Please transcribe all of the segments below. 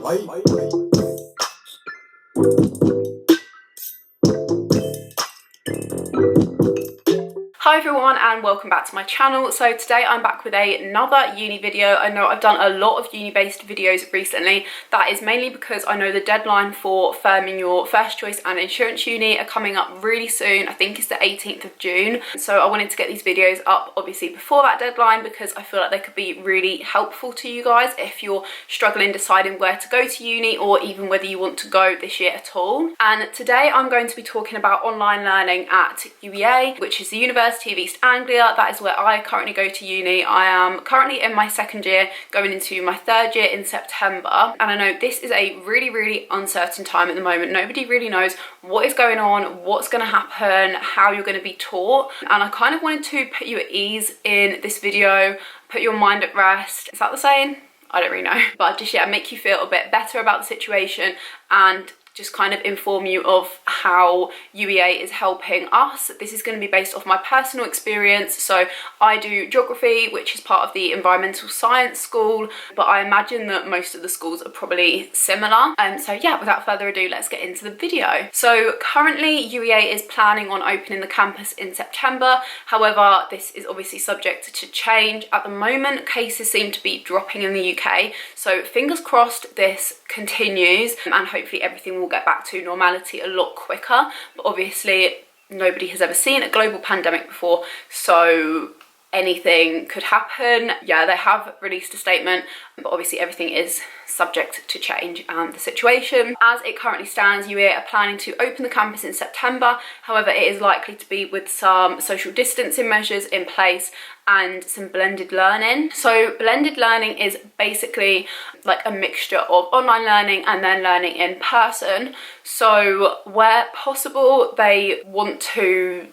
Hi everyone and welcome back to my channel. So today I'm back with another uni video. I know I've done a lot of uni based videos recently. That is mainly because I know the deadline for firming your first choice and insurance uni are coming up really soon. I think it's the 18th of June. So I wanted to get these videos up obviously before that deadline because I feel like they could be really helpful to you guys if you're struggling deciding where to go to uni or even whether you want to go this year at all. And today I'm going to be talking about online learning at UEA, which is the University of East Anglia. That is where I currently go to uni. I am currently in my second year, going into my third year in September, and I know this is a really uncertain time at the moment. Nobody really knows what is going on, what's going to happen, how you're going to be taught, and I kind of wanted to put you at ease in this video, put your mind at rest. Is that the saying? I don't really know, but just make you feel a bit better about the situation and just kind of inform you of how UEA is helping us. This is going to be based off my personal experience. So I do geography, which is part of the environmental science school, but I imagine that most of the schools are probably similar. So yeah, without further ado, let's get into the video. So currently UEA is planning on opening the campus in September. However, this is obviously subject to change. At the moment, cases seem to be dropping in the UK. So fingers crossed this continues and hopefully everything will get back to normality a lot quicker. But obviously nobody has ever seen a global pandemic before, so anything could happen. Yeah, they have released a statement, but obviously everything is subject to change and the situation. As it currently stands, UEA are planning to open the campus in September. However, it is likely to be with some social distancing measures in place and some blended learning. So blended learning is basically like a mixture of online learning and then learning in person. So where possible, they want to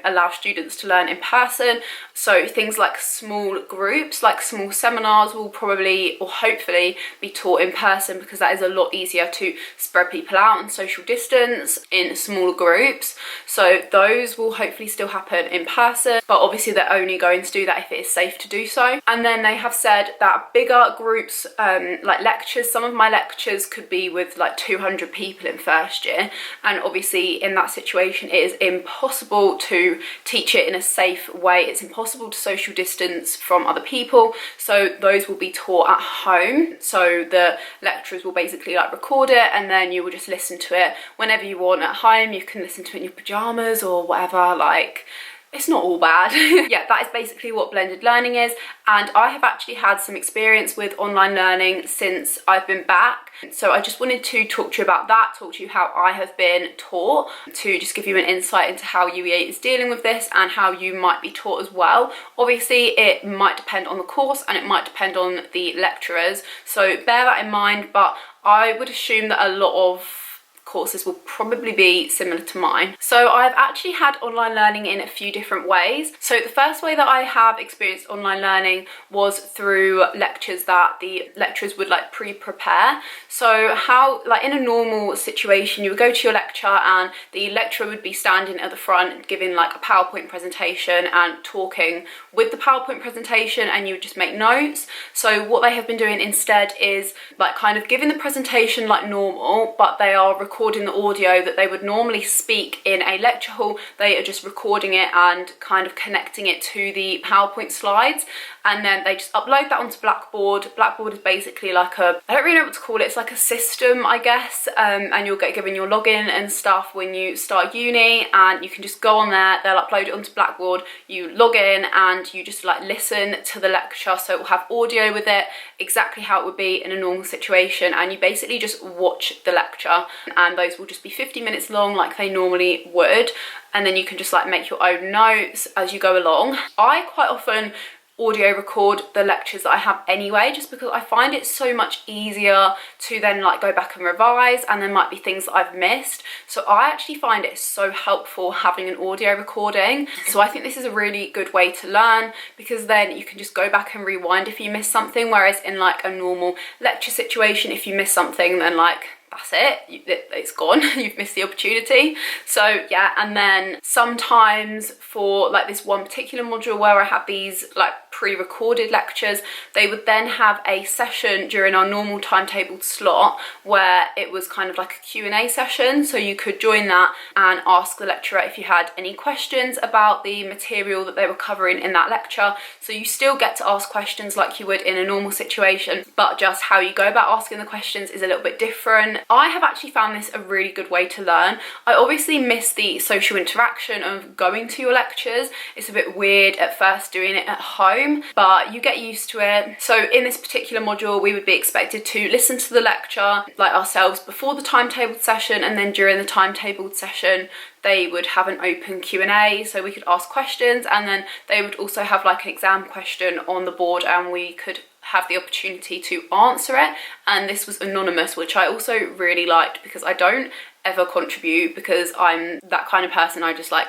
allow students to learn in person. So things like small groups, like small seminars will probably or hopefully be taught in person because that is a lot easier to spread people out and social distance in smaller groups. So those will hopefully still happen in person, but obviously they're only going to do that if it is safe to do so. And then they have said that bigger groups, like lectures, some of my lectures could be with like 200 people in first year, and obviously in that situation it is impossible to teach it in a safe way. It's impossible to social distance from other people, so those will be taught at home. So the lecturers will basically like record it and then you will just listen to it whenever you want at home. You can listen to it in your pajamas or whatever, like it's not all bad. Yeah, that is basically what blended learning is, and I have actually had some experience with online learning since I've been back, so I just wanted to talk to you about that, talk to you how I have been taught, to just give you an insight into how UEA is dealing with this and how you might be taught as well. Obviously it might depend on the course and it might depend on the lecturers, so bear that in mind, but I would assume that a lot of courses will probably be similar to mine. So I've actually had online learning in a few different ways. So the first way that I have experienced online learning was through lectures that the lecturers would like pre-prepare. So how, like in a normal situation, you would go to your lecture and the lecturer would be standing at the front giving like a PowerPoint presentation and talking with the PowerPoint presentation, and you would just make notes. So what they have been doing instead is like kind of giving the presentation like normal, but they are recording the audio that they would normally speak in a lecture hall. They are just recording it and kind of connecting it to the PowerPoint slides, and then they just upload that onto Blackboard. Blackboard is basically like a, I don't really know what to call it, it's like a system, I guess, and you'll get given your login and stuff when you start uni, and you can just go on there, they'll upload it onto Blackboard, you log in and you just like listen to the lecture, so it will have audio with it, exactly how it would be in a normal situation, and you basically just watch the lecture, and those will just be 50 minutes long like they normally would, and then you can just like make your own notes as you go along. I quite often audio record the lectures that I have anyway, just because I find it so much easier to then like go back and revise, and there might be things that I've missed. So I actually find it so helpful having an audio recording. So I think this is a really good way to learn, because then you can just go back and rewind if you miss something, whereas in like a normal lecture situation, if you miss something, then like that's it, it's gone. You've missed the opportunity. So yeah, and then sometimes for like this one particular module where I had these like pre-recorded lectures, they would then have a session during our normal timetabled slot where it was kind of like a Q&A session, so you could join that and ask the lecturer if you had any questions about the material that they were covering in that lecture. So you still get to ask questions like you would in a normal situation, but just how you go about asking the questions is a little bit different. I have actually found this a really good way to learn. I obviously miss the social interaction of going to your lectures. It's a bit weird at first doing it at home, but you get used to it. So in this particular module, we would be expected to listen to the lecture like ourselves before the timetabled session, and then during the timetabled session they would have an open Q&A, so we could ask questions, and then they would also have like an exam question on the board and we could have the opportunity to answer it. And this was anonymous, which I also really liked because I don't ever contribute, because I'm that kind of person. I just like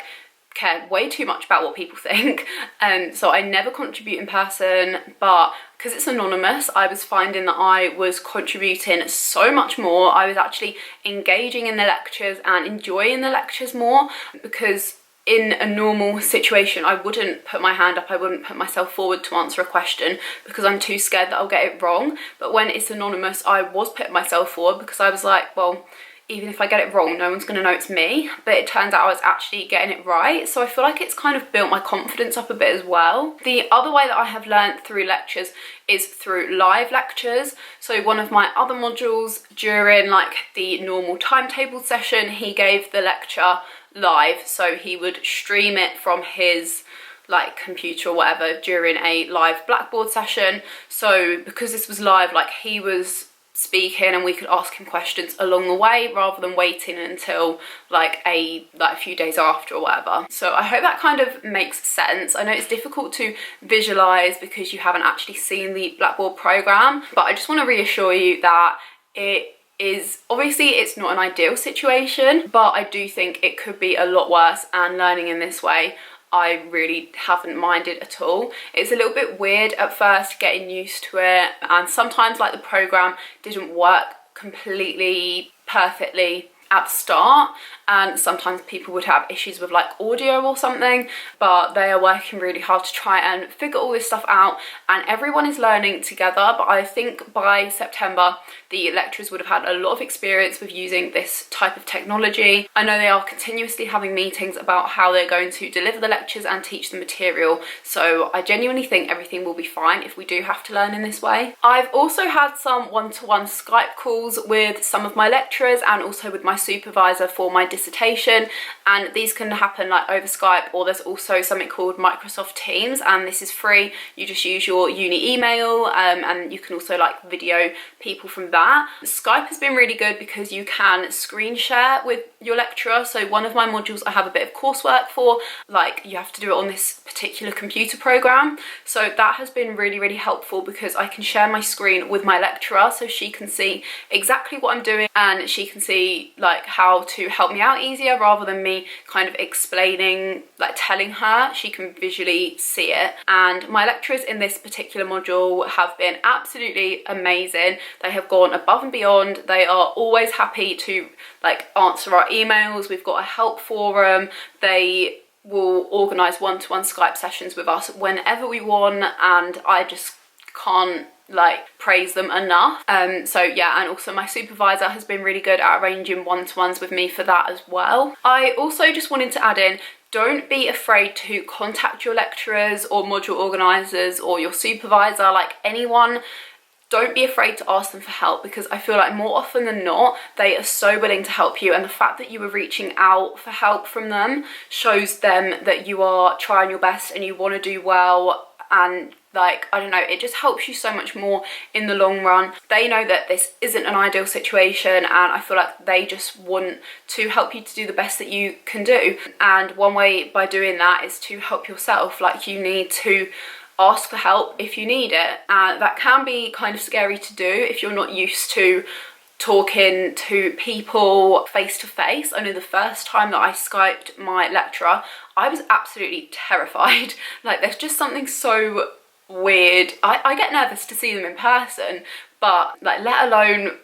care way too much about what people think, and so I never contribute in person. But because it's anonymous, I was finding that I was contributing so much more. I was actually engaging in the lectures and enjoying the lectures more, because in a normal situation I wouldn't put my hand up, I wouldn't put myself forward to answer a question because I'm too scared that I'll get it wrong. But when it's anonymous, I was putting myself forward because I was like, well, even if I get it wrong, no one's going to know it's me. But it turns out I was actually getting it right. So I feel like it's kind of built my confidence up a bit as well. The other way that I have learned through lectures is through live lectures. So one of my other modules, during like the normal timetable session, he gave the lecture live. So he would stream it from his like computer or whatever during a live Blackboard session. So because this was live, like he was speaking and we could ask him questions along the way rather than waiting until like a few days after or whatever. So I hope that kind of makes sense. I know it's difficult to visualize because you haven't actually seen the Blackboard program, but I just want to reassure you that it is, obviously it's not an ideal situation, but I do think it could be a lot worse, and learning in this way I really haven't minded at all. It's a little bit weird at first getting used to it, and sometimes like the program didn't work completely perfectly at the start, and sometimes people would have issues with like audio or something, but they are working really hard to try and figure all this stuff out, and everyone is learning together. But I think by September the lecturers would have had a lot of experience with using this type of technology. I know they are continuously having meetings about how they're going to deliver the lectures and teach the material, so I genuinely think everything will be fine if we do have to learn in this way. I've also had some one-to-one Skype calls with some of my lecturers and also with my supervisor for my dissertation, and these can happen like over Skype, or there's also something called Microsoft Teams, and this is free. You just use your uni email, and you can also like video people from that. Skype has been really good because you can screen share with your lecturer. So one of my modules I have a bit of coursework for, like you have to do it on this particular computer program, so that has been really helpful because I can share my screen with my lecturer so she can see exactly what I'm doing, and she can see like how to help me out easier rather than me kind of explaining, like telling her. She can visually see it. And my lecturers in this particular module have been absolutely amazing. They have gone above and beyond. They are always happy to like answer our emails. We've got a help forum. They will organise one-to-one Skype sessions with us whenever we want, and I just can't like praise them enough. So yeah, and also my supervisor has been really good at arranging one-to-ones with me for that as well. I also just wanted to add in, don't be afraid to contact your lecturers or module organisers or your supervisor, like anyone. Don't be afraid to ask them for help, because I feel like more often than not they are so willing to help you, and the fact that you are reaching out for help from them shows them that you are trying your best and you want to do well. And like, I don't know, it just helps you so much more in the long run. They know that this isn't an ideal situation, and I feel like they just want to help you to do the best that you can do. And one way by doing that is to help yourself. Like, you need to ask for help if you need it, and that can be kind of scary to do if you're not used to talking to people face to face. I know the first time that I Skyped my lecturer, I was absolutely terrified. Like, there's just something so weird. I get nervous to see them in person, but like let alone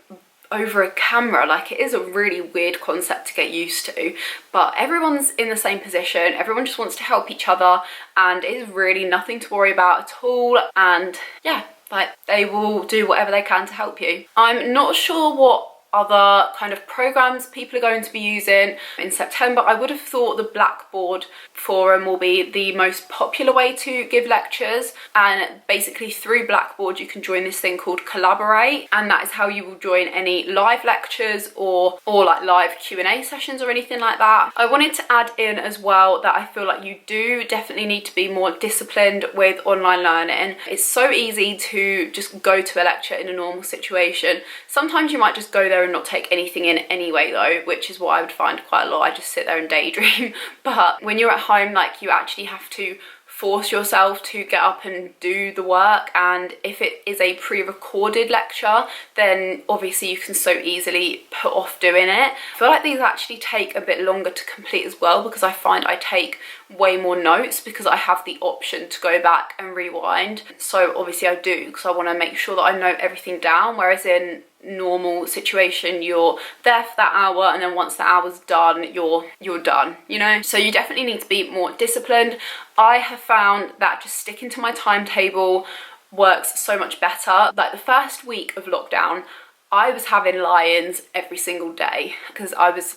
over a camera. Like, it is a really weird concept to get used to, but everyone's in the same position, everyone just wants to help each other, and it is really nothing to worry about at all. And yeah, like, they will do whatever they can to help you. I'm not sure what other kind of programs people are going to be using in September. I would have thought the Blackboard forum will be the most popular way to give lectures, and basically through Blackboard you can join this thing called Collaborate, and that is how you will join any live lectures or like live Q&A sessions or anything like that. I wanted to add in as well that I feel like you do definitely need to be more disciplined with online learning. It's so easy to just go to a lecture in a normal situation. Sometimes you might just go there and not take anything in anyway though, which is what I would find quite a lot. I just sit there and daydream. But when you're at home, like, you actually have to force yourself to get up and do the work, and if it is a pre-recorded lecture, then obviously you can so easily put off doing it. I feel like these actually take a bit longer to complete as well, because I find I take way more notes because I have the option to go back and rewind. So obviously I do, because I want to make sure that I note everything down, whereas in normal situation you're there for that hour, and then once the hour's done, you're done, you know. So you definitely need to be more disciplined. I have found that just sticking to my timetable works so much better. Like, the first week of lockdown, I was having lie-ins every single day because I was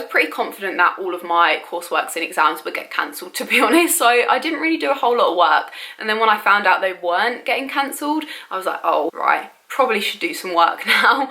pretty confident that all of my courseworks and exams would get cancelled, to be honest. So I didn't really do a whole lot of work, and then when I found out they weren't getting cancelled, I was like, oh right, probably should do some work now.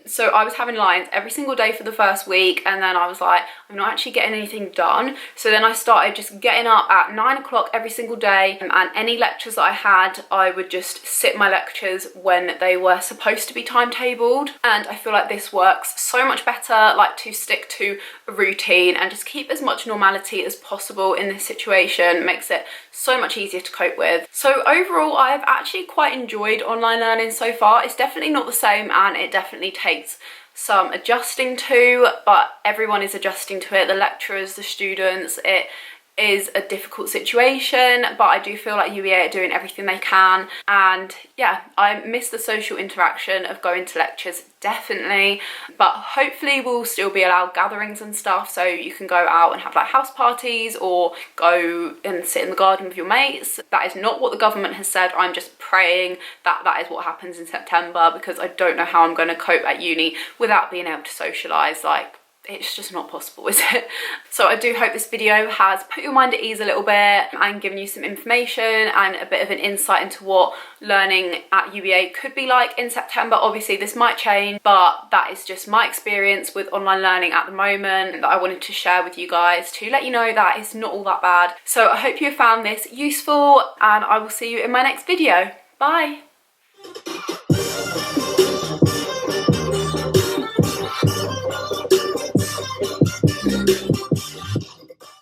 So I was having lie-ins every single day for the first week, and then I was like, I'm not actually getting anything done. So then I started just getting up at 9 o'clock every single day, and any lectures that I had, I would just sit my lectures when they were supposed to be timetabled. And I feel like this works so much better, like, to stick to a routine and just keep as much normality as possible in this situation. It makes it so much easier to cope with. So overall, I've actually quite enjoyed online learning so far. It's definitely not the same, and it definitely takes some adjusting to, but everyone is adjusting to it. The lecturers, the students, it is a difficult situation, but I do feel like UEA are doing everything they can. And yeah, I miss the social interaction of going to lectures, definitely, but hopefully we'll still be allowed gatherings and stuff, so you can go out and have like house parties or go and sit in the garden with your mates. That is not what the government has said. I'm just praying that that is what happens in September, because I don't know how I'm going to cope at uni without being able to socialise. Like, it's just not possible, is it? So I do hope this video has put your mind at ease a little bit and given you some information and a bit of an insight into what learning at UEA could be like in September. Obviously this might change, but that is just my experience with online learning at the moment that I wanted to share with you guys, to let you know that it's not all that bad. So I hope you found this useful, and I will see you in my next video. Bye.